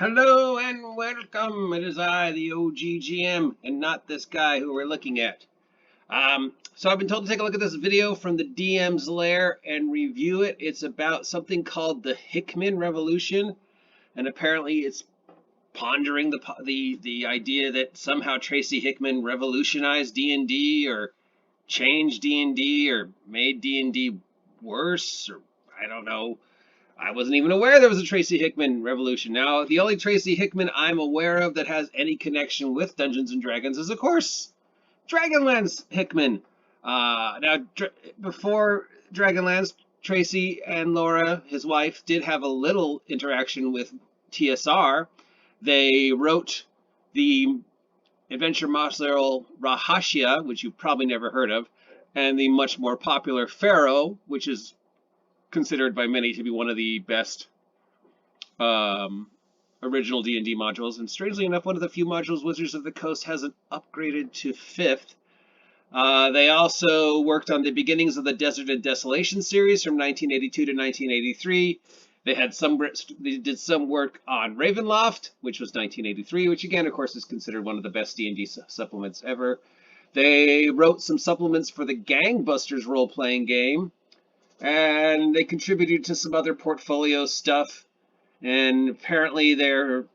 Hello and welcome. It is I, the OGGM, and not this guy who we're looking at. So I've been told to take a look at this video from the DM's lair and review it. It's about something called the Hickman Revolution, and apparently it's pondering the idea that somehow Tracy Hickman revolutionized D&D or changed D&D or made D&D worse, or I don't know. I wasn't even aware there was a Tracy Hickman revolution. Now, the only Tracy Hickman I'm aware of that has any connection with Dungeons and Dragons is, of course, Dragonlance Hickman. Before Dragonlance, Tracy and Laura, his wife, did have a little interaction with TSR. They wrote the adventure module Rahashia, which you've probably never heard of, and the much more popular Pharaoh, which is considered by many to be one of the best original D&D modules, and strangely enough, one of the few modules Wizards of the Coast hasn't upgraded to 5th. They also worked on the beginnings of the Desert and Desolation series from 1982 to 1983. They did some work on Ravenloft, which was 1983, which again, of course, is considered one of the best D&D supplements ever. They wrote some supplements for the Gangbusters role-playing game, and they contributed to some other portfolio stuff. And apparently they're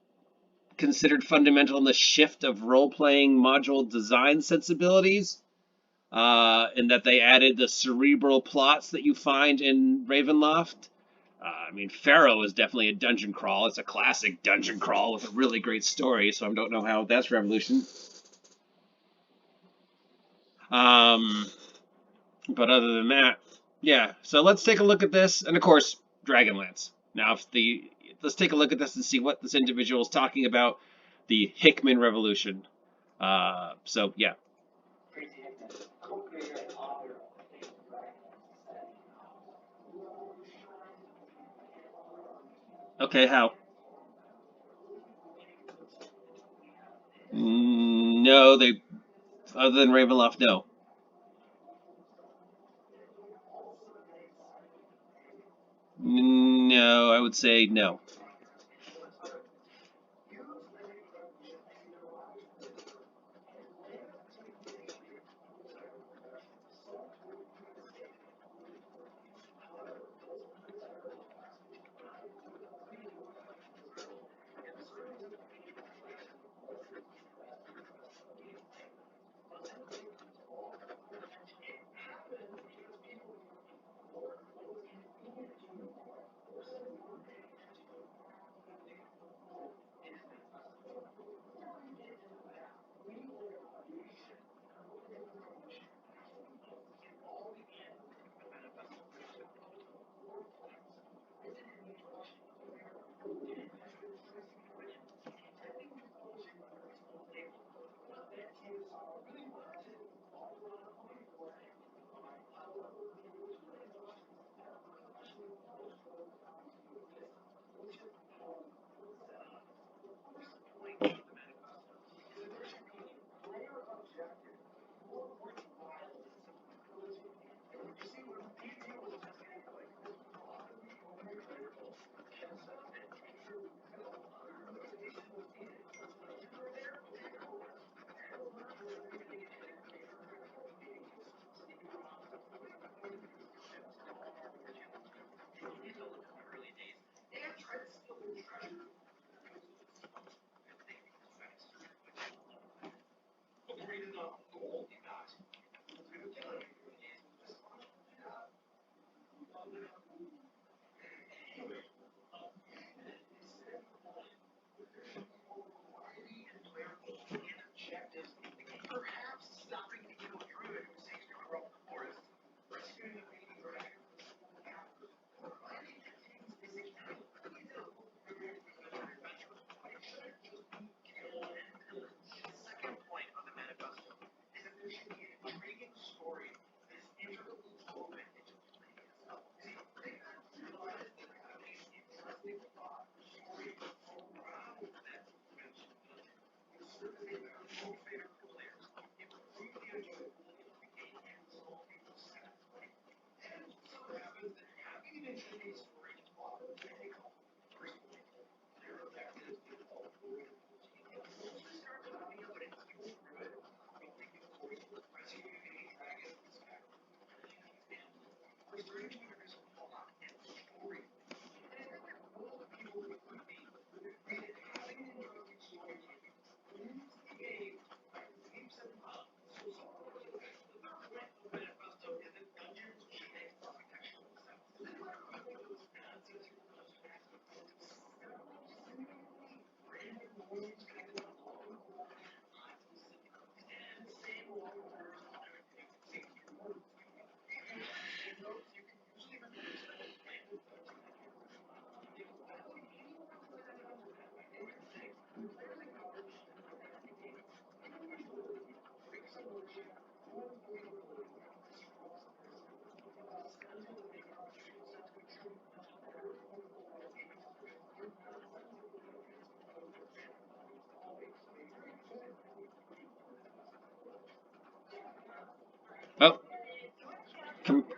considered fundamental in the shift of role-playing module design sensibilities, in that they added the cerebral plots that you find in Ravenloft. I mean, Pharaoh is definitely a dungeon crawl. It's a classic dungeon crawl with a really great story, so I don't know how that's revolution. But other than that, yeah. So let's take a look at this, and of course, Dragonlance. Now, let's take a look at this and see what this individual is talking about, the Hickman Revolution. So yeah. Okay, how? No, they, other than Ravenloft, no. No, I would say no.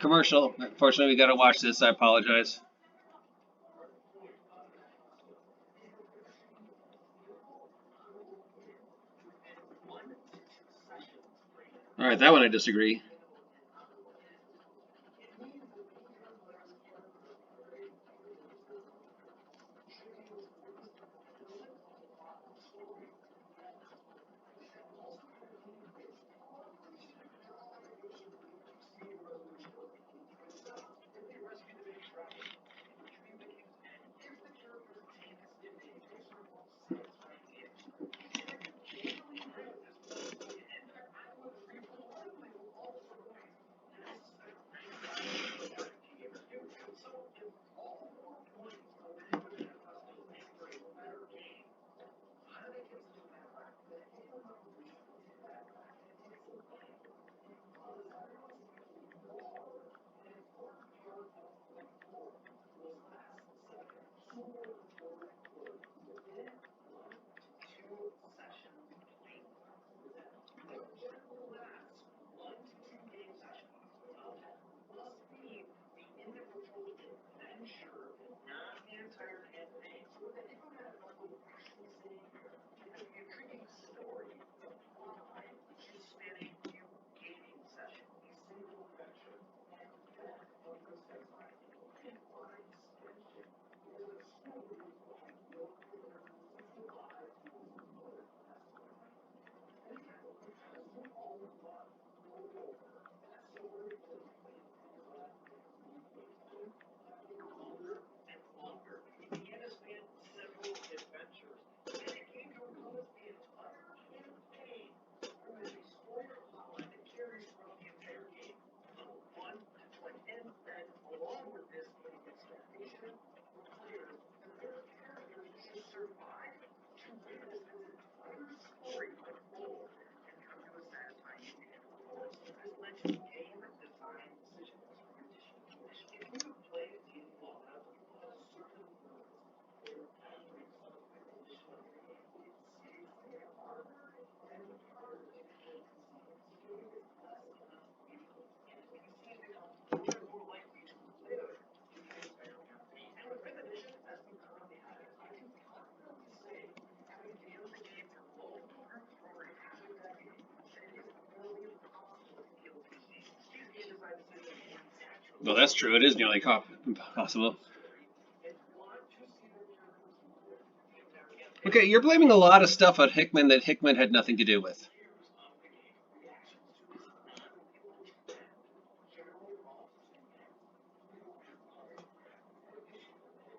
Commercial. Unfortunately, we got to watch this. I apologize. All right, that one I disagree. Well, that's true. It is nearly impossible. Okay, you're blaming a lot of stuff on Hickman that Hickman had nothing to do with.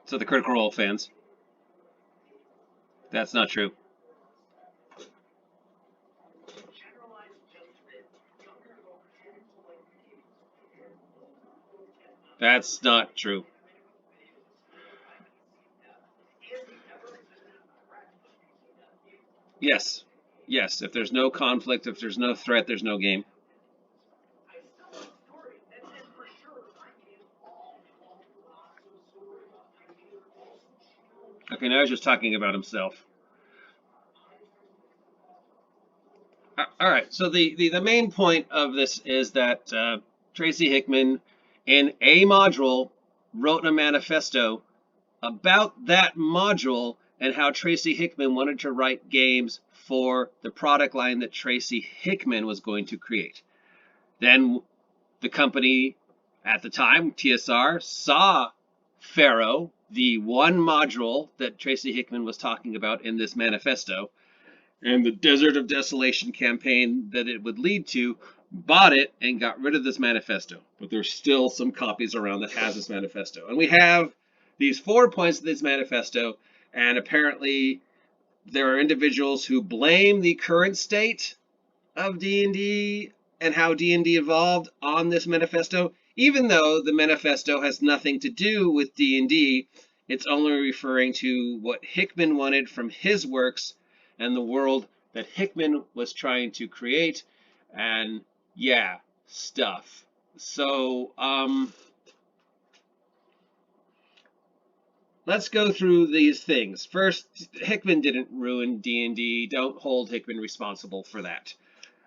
So the Critical Role fans. That's not true. That's not true. Yes. Yes. If there's no conflict, if there's no threat, there's no game. Okay, now he's just talking about himself. All right. So the main point of this is that Tracy Hickman, in a module, wrote a manifesto about that module and how Tracy Hickman wanted to write games for the product line that Tracy Hickman was going to create. Then the company at the time, TSR, saw Pharaoh, the one module that Tracy Hickman was talking about in this manifesto, and the Desert of Desolation campaign that it would lead to, bought it and got rid of this manifesto. But there's still some copies around that has this manifesto. And we have these 4 points of this manifesto, and apparently there are individuals who blame the current state of D&D and how D&D evolved on this manifesto, even though the manifesto has nothing to do with D&D. It's only referring to what Hickman wanted from his works and the world that Hickman was trying to create, and yeah, stuff. So, let's go through these things. First, Hickman didn't ruin D&D. Don't hold Hickman responsible for that.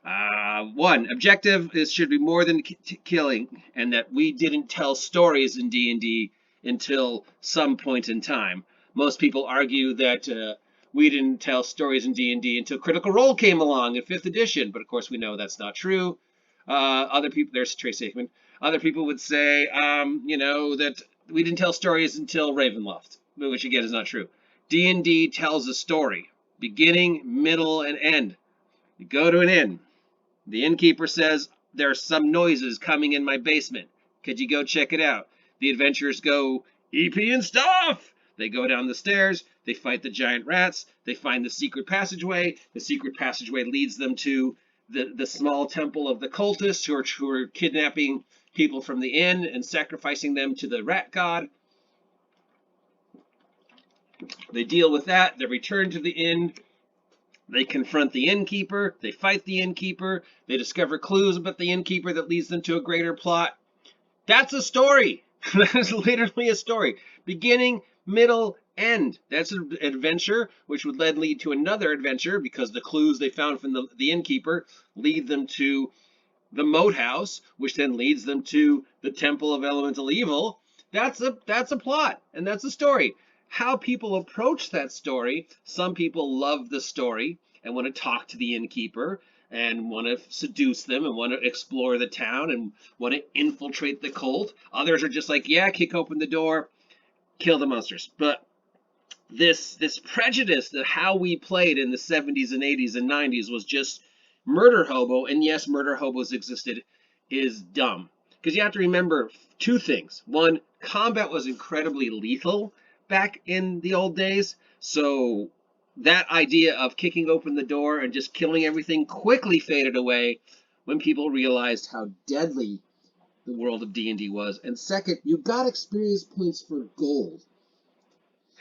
One objective is should be more than killing, and that we didn't tell stories in D&D until some point in time. Most people argue that we didn't tell stories in D&D until Critical Role came along in 5th edition, but of course we know that's not true. Other people, there's Trace Hickman. Other people would say, that we didn't tell stories until Ravenloft, which again is not true. D&D tells a story, beginning, middle, and end. You go to an inn. The innkeeper says, "There's some noises coming in my basement. Could you go check it out?" The adventurers go, "EP and stuff!" They go down the stairs, they fight the giant rats, they find the secret passageway. The secret passageway leads them to the small temple of the cultists who are kidnapping people from the inn and sacrificing them to the rat god. They deal with that, they return to the inn. They confront the innkeeper, they fight the innkeeper, they discover clues about the innkeeper that leads them to a greater plot. That's a story. That's literally a story. Beginning, middle, end. That's an adventure, which would then lead to another adventure because the clues they found from the innkeeper lead them to the moat house, which then leads them to the Temple of Elemental Evil. That's a plot, and that's a story. How people approach that story, some people love the story and want to talk to the innkeeper and want to seduce them and want to explore the town and want to infiltrate the cult. Others are just like, yeah, kick open the door, kill the monsters. But this prejudice that how we played in the 70s and 80s and 90s was just murder hobo, and yes, murder hobos existed, is dumb. Because you have to remember two things. One, combat was incredibly lethal back in the old days, so that idea of kicking open the door and just killing everything quickly faded away when people realized how deadly the world of D&D was. And second, you got experience points for gold.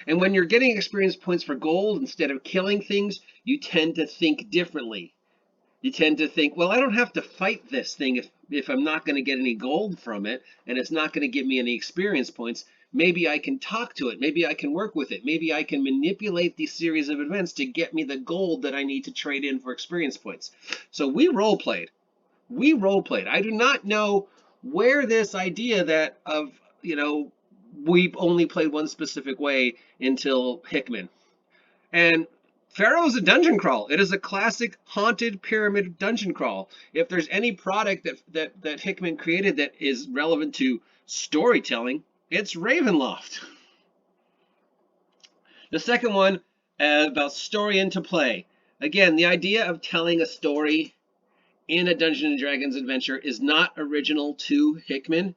And when you're getting experience points for gold instead of killing things, you tend to think differently. You tend to think, well, I don't have to fight this thing if I'm not going to get any gold from it, and it's not going to give me any experience points. Maybe I can talk to it. Maybe I can work with it. Maybe I can manipulate these series of events to get me the gold that I need to trade in for experience points. So we role played. We role played. I do not know where this idea that of, we only played one specific way until Hickman. And Pharaoh is a dungeon crawl. It is a classic haunted pyramid dungeon crawl. If there's any product that Hickman created that is relevant to storytelling, it's Ravenloft. The second one, about story into play. Again, the idea of telling a story in a Dungeons and Dragons adventure is not original to Hickman.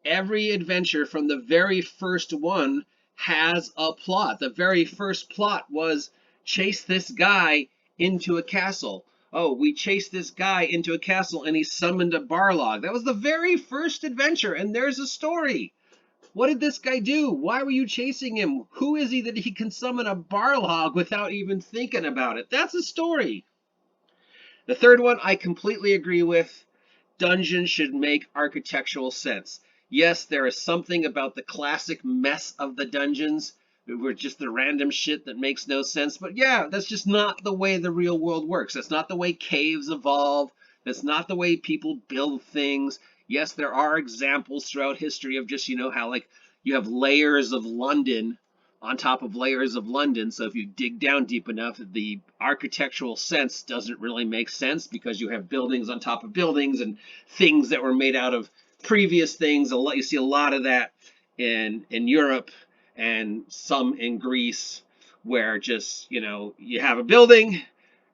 Every adventure from the very first one has a plot. The very first plot was chase this guy into a castle. Oh, we chased this guy into a castle and he summoned a barlog. That was the very first adventure, and there's a story. What did this guy do? Why were you chasing him? Who is he that he can summon a barlog without even thinking about it? That's a story. The third one I completely agree with. Dungeons should make architectural sense. Yes, there is something about the classic mess of the dungeons, where just the random shit that makes no sense. But yeah, that's just not the way the real world works. That's not the way caves evolve. That's not the way people build things. Yes, there are examples throughout history of just, how like you have layers of London on top of layers of London. So if you dig down deep enough, the architectural sense doesn't really make sense because you have buildings on top of buildings and things that were made out of previous things. You see a lot of that in Europe and some in Greece, where just, you have a building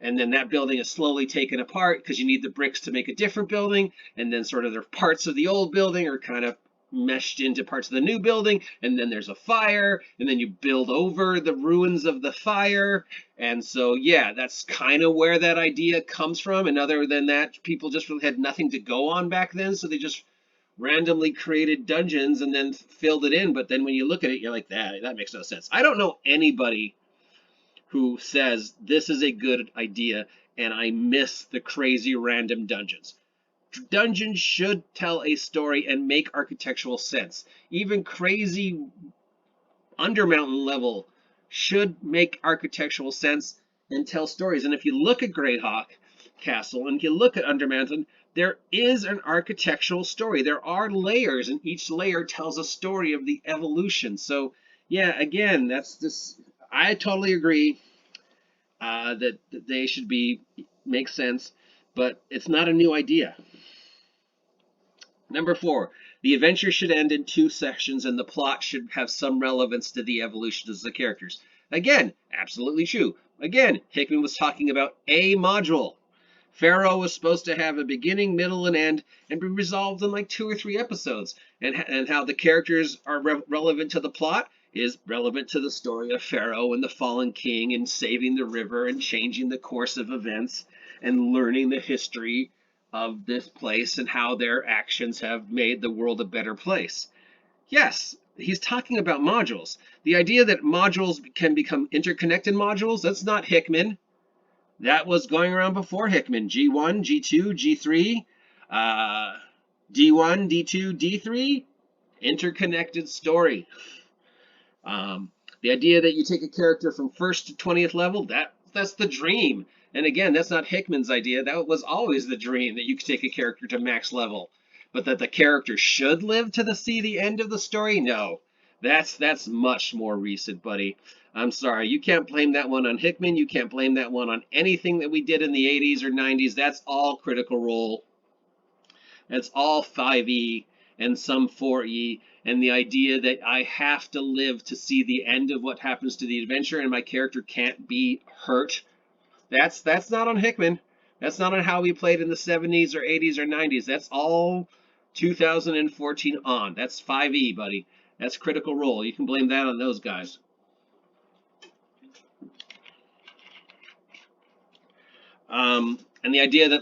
and then that building is slowly taken apart because you need the bricks to make a different building, and then sort of the parts of the old building are kind of meshed into parts of the new building, and then there's a fire, and then you build over the ruins of the fire. And so yeah, that's kind of where that idea comes from. And other than that, people just really had nothing to go on back then, so they just randomly created dungeons and then filled it in. But then when you look at it, you're like, that makes no sense. I don't know anybody who says this is a good idea and I miss the crazy random dungeons. Dungeons should tell a story and make architectural sense. Even crazy Undermountain level should make architectural sense and tell stories. And if you look at Greyhawk, castle and you look at Undermountain, there is an architectural story. There are layers, and each layer tells a story of the evolution. So, yeah, again, that's this. I totally agree that they should be make sense, but it's not a new idea. Number 4, the adventure should end in 2 sections, and the plot should have some relevance to the evolutions of the characters. Again, absolutely true. Again, Hickman was talking about a module. Pharaoh was supposed to have a beginning, middle, and end, and be resolved in like 2 or 3 episodes. And how the characters are relevant to the plot is relevant to the story of Pharaoh and the fallen king and saving the river and changing the course of events and learning the history of this place and how their actions have made the world a better place. Yes, he's talking about modules. The idea that modules can become interconnected modules, that's not Hickman. That was going around before Hickman. G1, G2, G3, D1, D2, D3, interconnected story. The idea that you take a character from 1st to 20th level, that's the dream. And again, that's not Hickman's idea. That was always the dream, that you could take a character to max level. But that the character should live to see the end of the story? No. That's much more recent, buddy. I'm sorry. You can't blame that one on Hickman. You can't blame that one on anything that we did in the 80s or 90s. That's all Critical Role. That's all 5e and some 4e. And the idea that I have to live to see the end of what happens to the adventure and my character can't be hurt. That's not on Hickman. That's not on how we played in the 70s or 80s or 90s. That's all 2014 on. That's 5e, buddy. That's Critical Role. You can blame that on those guys. And the idea that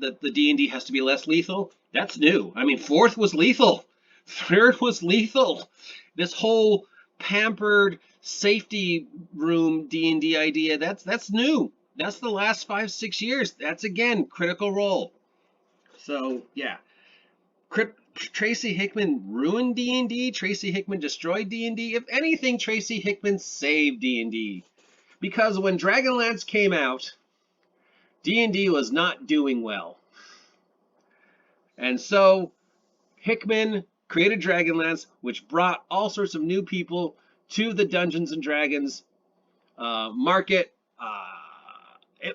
that the D&D has to be less lethal, that's new. I mean, 4th was lethal. 3rd was lethal. This whole pampered safety room D&D idea, that's new. That's the last 5-6 years. That's again Critical Role. So yeah, Tracy Hickman ruined D&D. Tracy Hickman destroyed D&D. If anything, Tracy Hickman saved D&D, because when Dragonlance came out, D&D was not doing well, and so Hickman created Dragonlance, which brought all sorts of new people to the Dungeons and Dragons market.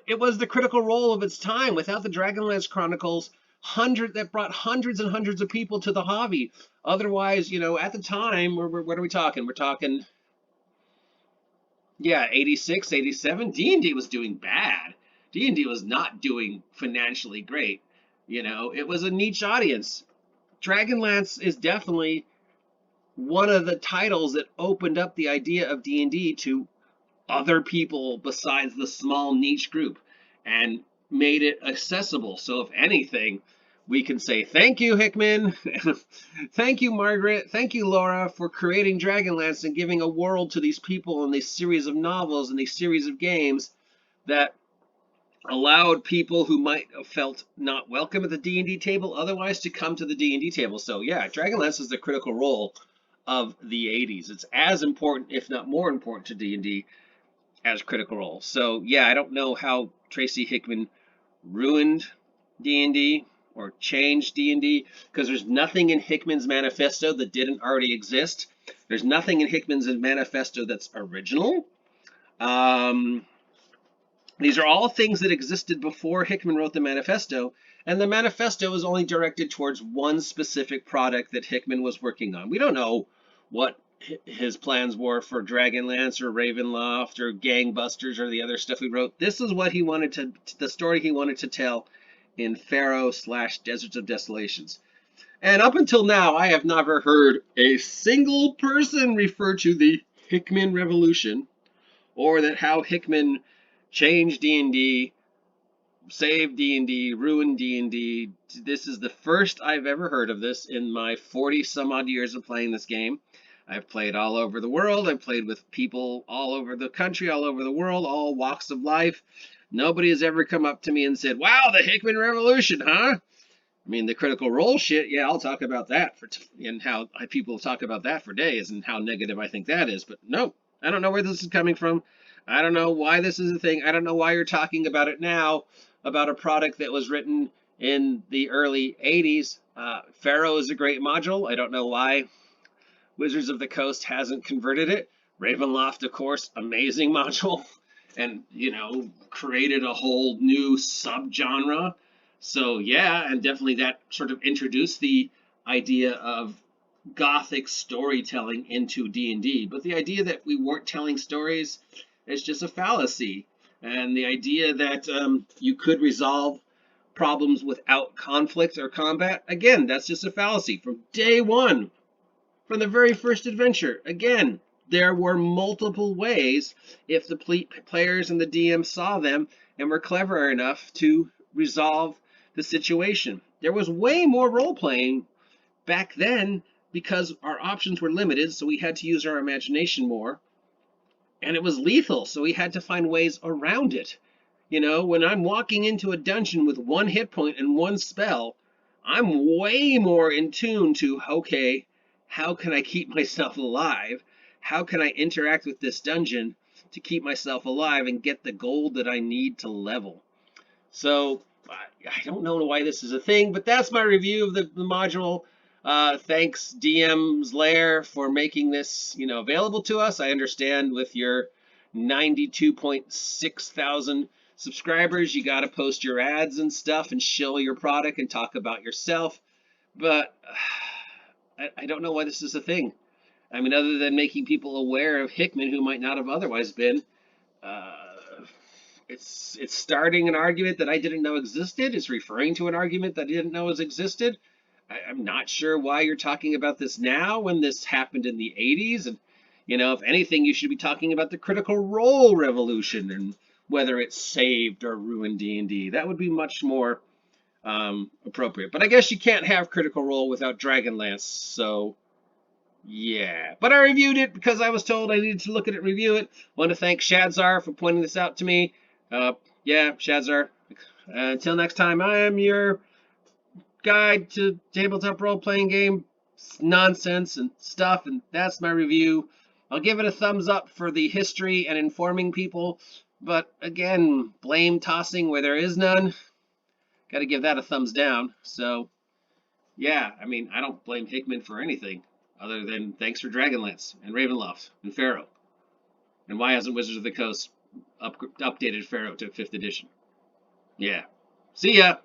It was the Critical Role of its time. Without the Dragonlance Chronicles, that brought hundreds and hundreds of people to the hobby. Otherwise, at the time, what are we talking? We're talking, yeah, 86, 87. D&D was doing bad. D&D was not doing financially great. It was a niche audience. Dragonlance is definitely one of the titles that opened up the idea of D&D to other people besides the small niche group and made it accessible. So if anything, we can say thank you, Hickman. Thank you, Margaret. Thank you, Laura, for creating Dragonlance and giving a world to these people in these series of novels and these series of games that allowed people who might have felt not welcome at the D&D table otherwise to come to the D&D table. So yeah, Dragonlance is the Critical Role of the 80s. It's as important, if not more important, to D&D as Critical Role. So yeah, I don't know how Tracy Hickman ruined D&D or changed D&D, because there's nothing in Hickman's manifesto that didn't already exist. There's nothing in Hickman's manifesto that's original. These are all things that existed before Hickman wrote the manifesto, and the manifesto is only directed towards one specific product that Hickman was working on. We don't know what his plans were for Dragonlance or Ravenloft or Gangbusters or the other stuff he wrote. This is what he wanted the story he wanted to tell in Pharaoh/Deserts of Desolations. And up until now, I have never heard a single person refer to the Hickman Revolution, or that how Hickman changed D&D, saved D&D, ruined D&D. This is the first I've ever heard of this in my 40 some odd years of playing this game. I've played all over the world. I've played with people all over the country, all over the world, all walks of life. Nobody has ever come up to me and said, wow, the Hickman Revolution, huh? I mean, the Critical Role shit, yeah, I'll talk about that and how people talk about that for days and how negative I think that is. But no, I don't know where this is coming from. I don't know why this is a thing. I don't know why you're talking about it now. about a product that was written in the early 80s. Pharaoh is a great module. I don't know why Wizards of the Coast hasn't converted it. Ravenloft, of course, amazing module, and created a whole new subgenre. So yeah, and definitely that sort of introduced the idea of gothic storytelling into D&D. But the idea that we weren't telling stories is just a fallacy, and the idea that you could resolve problems without conflict or combat, again, that's just a fallacy. From day one, from the very first adventure, again, there were multiple ways if the players and the DM saw them and were clever enough to resolve the situation. There was way more role playing back then because our options were limited, so we had to use our imagination more. And it was lethal, so we had to find ways around it. When I'm walking into a dungeon with one hit point and one spell, I'm way more in tune to, okay, how can I keep myself alive? How can I interact with this dungeon to keep myself alive and get the gold that I need to level? So I don't know why this is a thing, but that's my review of the module. Thanks DM's Lair for making this available to us. I understand with your 92.6 thousand subscribers, you got to post your ads and stuff and shill your product and talk about yourself. But I don't know why this is a thing. I mean, other than making people aware of Hickman who might not have otherwise been. Uh, it's starting an argument that I didn't know existed. It's referring to an argument that I didn't know existed. I'm not sure why you're talking about this now when this happened in the 80s. And, if anything, you should be talking about the Critical Role revolution and whether it saved or ruined D&D. That would be much more appropriate. But I guess you can't have Critical Role without Dragonlance. So, yeah. But I reviewed it because I was told I needed to look at it and review it. Want to thank Shadzar for pointing this out to me. Yeah, Shadzar. Until next time, I am your guide to tabletop role-playing game nonsense and stuff, and that's my review. I'll give it a thumbs up for the history and informing people, but again, blame tossing where there is none. Got to give that a thumbs down. So, yeah, I mean, I don't blame Hickman for anything other than thanks for Dragonlance and Ravenloft and Pharaoh. And why hasn't Wizards of the Coast updated Pharaoh to 5th edition? Yeah. See ya!